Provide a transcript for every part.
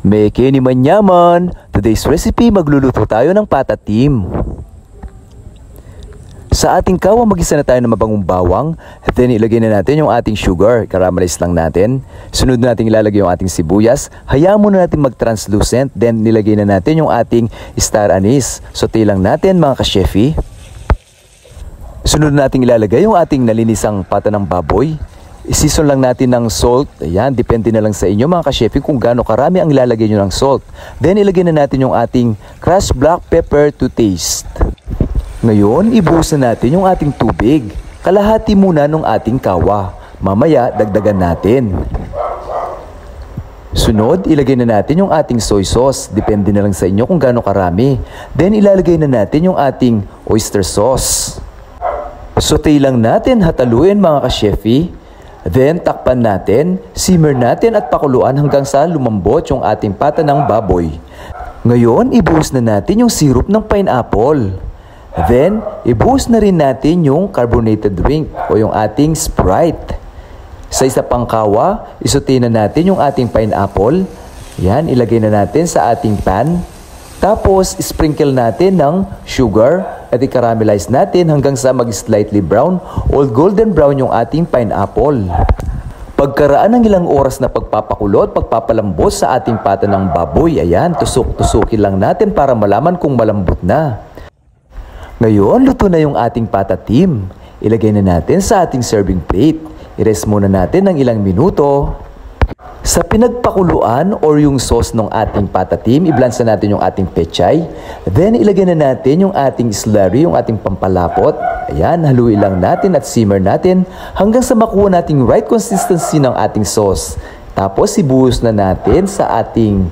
Meke ni manyaman, today's recipe magluluto tayo ng patatim. Sa ating kawang magisa na tayo ng mabangong bawang, at then ilagay na natin yung ating sugar, caramelize lang natin. Sunod natin ilalagay yung ating sibuyas, hayaan muna natin mag-translucent, then nilagay na natin yung ating star anise. Saute lang natin mga ka-chefy. Sunod natin ilalagay yung ating nalinisang pata ng baboy. Isison lang natin ng salt. Ayan, depende na lang sa inyo mga ka-chefy kung gaano karami ang ilalagay nyo ng salt. Then ilagay na natin yung ating crushed black pepper to taste. Ngayon, ibuhos na natin yung ating tubig. Kalahati muna ng ating kawa. Mamaya, dagdagan natin. Sunod, ilagay na natin yung ating soy sauce. Depende na lang sa inyo kung gaano karami. Then ilalagay na natin yung ating oyster sauce. Saute lang natin, hataluin mga ka-chefy. Then, takpan natin, simmer natin at pakuluan hanggang sa lumambot yung ating pata ng baboy. Ngayon, ibuhos na natin yung syrup ng pineapple. Then, ibuhos na rin natin yung carbonated drink o yung ating Sprite. Sa isa pang kawa, isote na natin yung ating pineapple. Yan, ilagay na natin sa ating pan. Tapos, sprinkle natin ng sugar at i-caramelize natin hanggang sa mag-slightly brown o golden brown yung ating pineapple. Pagkaraan ng ilang oras na pagpapakulo at pagpapalambos sa ating pata ng baboy, ayan, tusok-tusukin lang natin para malaman kung malambot na. Ngayon, luto na yung ating patatim. Ilagay na natin sa ating serving plate. I-rest muna natin ng ilang minuto. Sa pinagpakuluan or yung sauce ng ating patatim, i-blanch na natin yung ating pechay. Then, ilagay na natin yung ating slurry, yung ating pampalapot. Ayan, haluin lang natin at simmer natin hanggang sa makuha nating right consistency ng ating sauce. Tapos, ibuhos na natin sa ating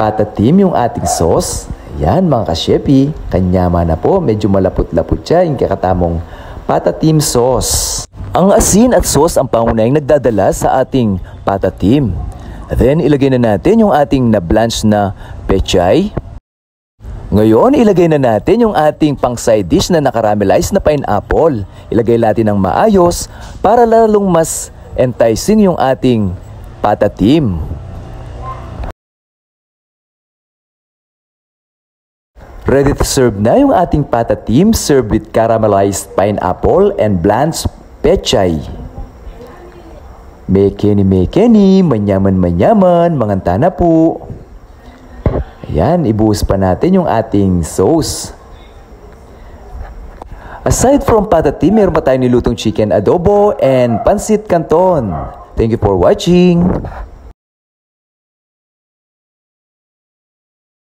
patatim yung ating sauce. Ayan, mga ka-chefy, kanyama na po. Medyo malapot-lapot siya yung kakatamong patatim sauce. Ang asin at sauce ang pangunahing nagdadala sa ating patatim. Then, ilagay na natin yung ating na-blanch na pechay. Ngayon, ilagay na natin yung ating pang-side dish na nakaramelize na pineapple. Ilagay natin ng maayos para lalong mas enticing yung ating patatim. Ready to serve na yung ating patatim, served with caramelized pineapple and blanched pechay. Meke ni, manyaman, manganta na po. Ayan, ibuhos pa natin yung ating sauce. Aside from patatim, meron pa tayong nilutong chicken adobo and pansit canton. Thank you for watching.